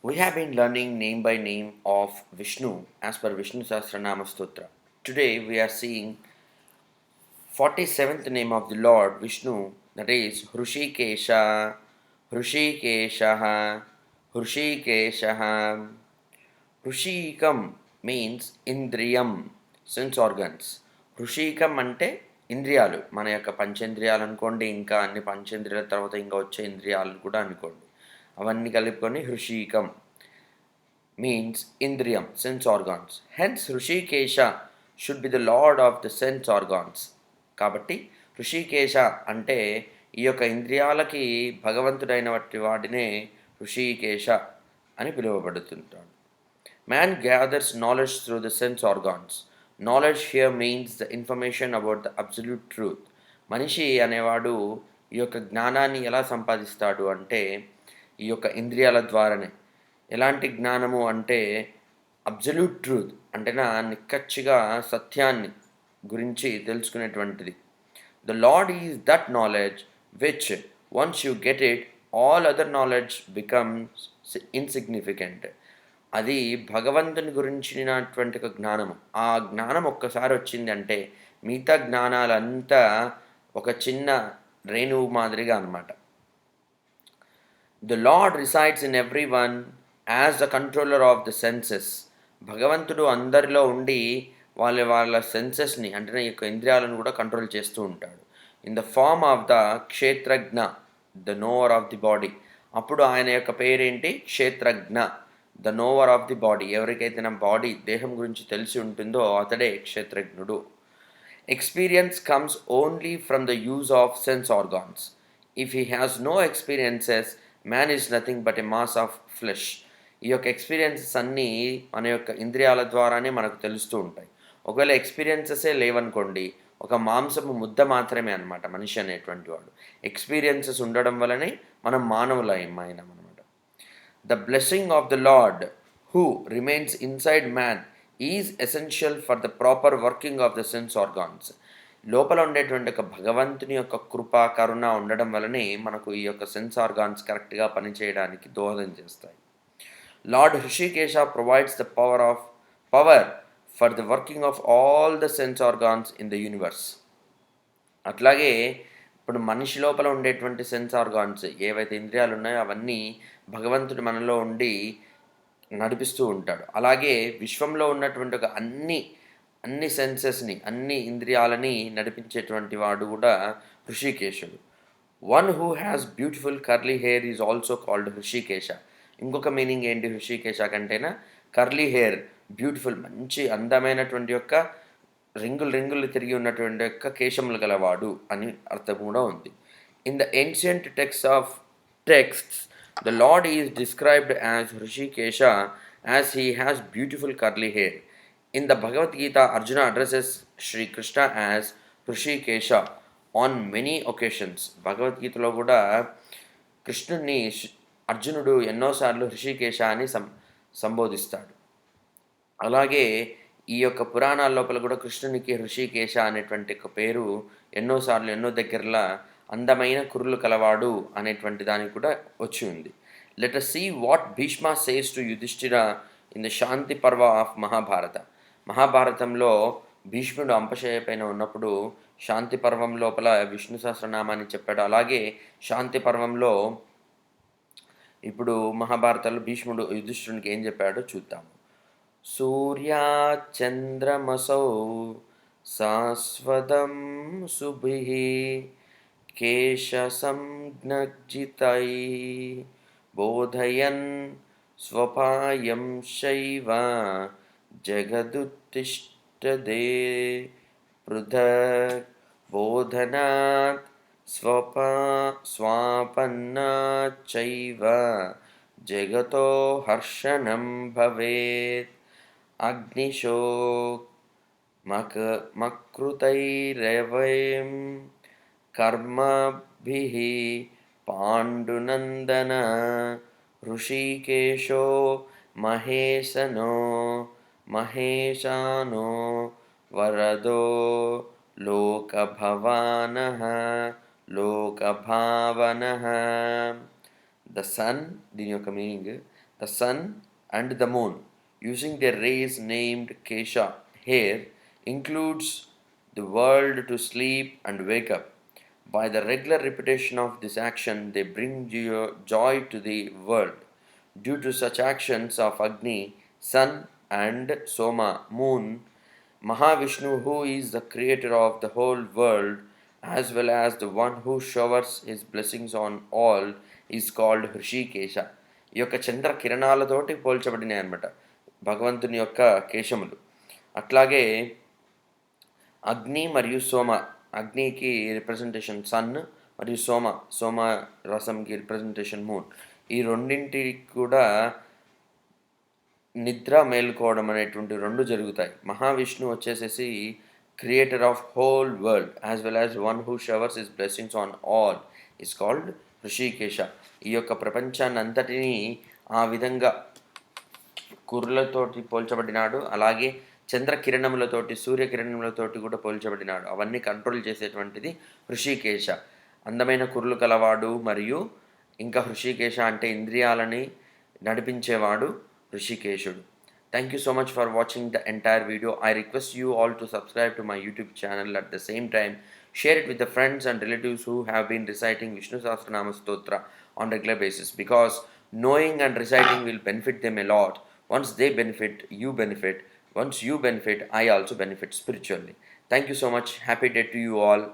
We have been learning name by name of Vishnu as per Vishnu Sahasranama Stotra. Today we are seeing 47th name of the Lord Vishnu, that is Hrishikesha, Hrishikeshaha, Hrishikeshaha. Hrishikam means Indriyam, sense organs. Hrishikam అంటే ఇంద్రియాలు, మన యొక్క పంచేంద్రియాలు అనుకోండి, ఇంకా అన్ని పంచేంద్రియాల తర్వాత ఇంకా వచ్చే ఇంద్రియాలను కూడా అనుకోండి. అవన్నీ కలుపుకొని హృషికం means Indriyam, sense organs. Hence, Hrishikesha should be the lord of the sense organs. కాబట్టి ఋషికేశ అంటే ఈ యొక్క ఇంద్రియాలకి భగవంతుడైన వాడినే ఋషికేశ అని పిలువబడుతుంటాడు. Man gathers knowledge through the sense organs. Knowledge here means the information about the absolute truth. మనిషి అనేవాడు ఈ యొక్క జ్ఞానాన్ని ఎలా సంపాదిస్తాడు అంటే ఈ యొక్క ఇంద్రియాల ద్వారానే. ఎలాంటి జ్ఞానము అంటే అబ్జల్యూట్ ట్రూత్ అంటేనా నిక్కచ్చిగా సత్యాన్ని గురించి తెలుసుకునేటువంటిది. The lord is that knowledge which once you get it all other knowledge becomes insignificant. అది భగవంతుని గురించినటువంటి ఒక జ్ఞానము. ఆ జ్ఞానం ఒక్కసారి వచ్చింది అంటే మిగతా జ్ఞానాలంతా ఒక చిన్న రేణువు మాదిరిగా అనమాట. The lord resides in every one as the controller of the senses. భగవంతుడు అందరిలో ఉండి వాళ్ళ సెన్సెస్ని అంటే ఈ యొక్క ఇంద్రియాలను కూడా కంట్రోల్ చేస్తూ ఉంటాడు. In the form of the kshetrajna, the knower of the body. అప్పుడు ఆయన యొక్క పేరేంటి? Kshetrajna, the knower of the body. ఎవరికైతే నా బాడీ దేహం గురించి తెలిసి ఉంటుందో అతడే క్షేత్రజ్ఞుడు. Experience comes only from the use of sense organs. If he has no experiences, man is nothing but a mass of flesh. ఈ యొక్క ఎక్స్పీరియన్సెస్ అన్నీ మన యొక్క ఇంద్రియాల ద్వారానే మనకు తెలుస్తూ ఉంటాయి. ఒకవేళ ఎక్స్పీరియన్సెసే లేవనుకోండి, ఒక మాంసము ముద్ద మాత్రమే అనమాట మనిషి అనేటువంటి వాడు. ఎక్స్పీరియన్సెస్ ఉండడం వల్లనే మనం మానవులమైనాం అనమాట. The blessing of the lord who remains inside man is essential for the proper working of the sense organs. లోపల ఉండేటువంటి ఒక భగవంతుని యొక్క కృప కరుణ ఉండడం వల్లనే మనకు ఈ యొక్క సెన్స్ ఆర్గాన్స్ కరెక్ట్గా పనిచేయడానికి దోహదం చేస్తాయి. Lord Hrishikesha provides the power for the working of all the sense organs in the universe. అట్లాగే ఇప్పుడు మనిషి లోపల ఉండేటువంటి సెన్స్ ఆర్గాన్స్ ఏవైతే ఇంద్రియాలు ఉన్నాయో అవన్నీ భగవంతుడు మనలో ఉండి నడిపిస్తూ ఉంటాడు. అలాగే విశ్వంలో ఉన్నటువంటి ఒక అన్ని సెన్సెస్ని, అన్ని ఇంద్రియాలని నడిపించేటువంటి వాడు కూడా హృషికేశుడు. One who has beautiful curly hair is also called Hrishikesha. ఇంకొక మీనింగ్ ఏంటి హృషికేశ కంటేనా? కర్లీ హెయిర్, బ్యూటిఫుల్, మంచి అందమైనటువంటి యొక్క రింగులు తిరిగి ఉన్నటువంటి యొక్క కేశములు గలవాడు అని అర్థం కూడా ఉంది. In the ancient texts the lord is described as Hrishikesha as he has beautiful curly hair. In the Bhagavad Gita Arjuna addresses Shri Krishna as Hrishikesha on many occasions. భగవద్గీతలో కూడా కృష్ణుడిని అర్జునుడు ఎన్నోసార్లు హృషికేశ అని సంబోధిస్తాడు. అలాగే ఈ యొక్క పురాణాల లోపల కూడా కృష్ణునికి హృషికేశ అనేటువంటి ఒక పేరు ఎన్నోసార్లు ఎన్నో దగ్గరలా అందమైన కురులు కలవాడు అనేటువంటి దానికి కూడా వచ్చి ఉంది. Let us see what Bhishma says to Yudhishthira in the Shanti Parva of Mahabharata. మహాభారతంలో భీష్ముడు అంపశయ్య పైన ఉన్నప్పుడు శాంతి పర్వం లోపల విష్ణు సహస్రనామాన్ని చెప్పాడు. అలాగే శాంతి పర్వంలో ఇప్పుడు మహాభారతంలో భీష్ముడు యుధిష్ఠిరునికి ఏం చెప్పాడో చూద్దాము. సూర్యాచంద్రమసౌ శాశ్వతం శుభిః కేశసంజ్ఞజితై బోధయన్ స్వపాయం శైవ జగదుత్తిష్టదే పృథక్ బోధనాత్ స్వాపన్నాత్ చైవ జగతో హర్షణం భవేత్. అగ్నిశోక్ మకృతైరవయం కర్మభిః పాండునందన హృషికేశో మహేశానో వరదో లోకభవానః లోకభావనః. ద సన్, దీని యొక్క meaning the sun, and the moon, using their rays named Kesha here, includes the world to sleep and wake up. By the regular repetition of this action, they bring joy to the world. Due to such actions of Agni, sun, and Soma, moon, Mahavishnu, who is the creator of the whole world, as well as the one who showers his blessings on all, is called Hrishikesha. ఈ యొక్క చంద్ర కిరణాలతోటి పోల్చబడినాయి అన్నమాట భగవంతుని యొక్క కేశములు. అట్లాగే అగ్ని మరియు సోమ, అగ్నికి representation sun మరియు సోమ రసంకి రిప్రజెంటేషన్ మూన్. ఈ రెండింటికి కూడా నిద్ర మేలుకోవడం అనేటువంటి రెండు జరుగుతాయి. మహావిష్ణు వచ్చేసేసి creator of whole world as well as one who showers his blessings on all is called Hrishikesha. ఈ యొక్క ప్రపంచాన్ని అంతటినీ ఆ విధంగా కుర్రలతోటి పోల్చబడినాడు. అలాగే చంద్రకిరణములతోటి, సూర్యకిరణములతోటి కూడా పోల్చబడినాడు. అవన్నీ కంట్రోల్ చేసేటువంటిది హృషికేశ. అందమైన కుర్రలు కలవాడు మరియు ఇంకా హృషికేశ అంటే ఇంద్రియాలని నడిపించేవాడు హృషికేశుడు. Thank you so much for watching the entire video. I request you all to subscribe to my YouTube channel. At the same time, share it with the friends and relatives who have been reciting Vishnu Sahasranama Stotra on regular basis, because knowing and reciting will benefit them a lot. Once they benefit, you benefit. Once you benefit, I also benefit spiritually. Thank you so much. Happy day to you all.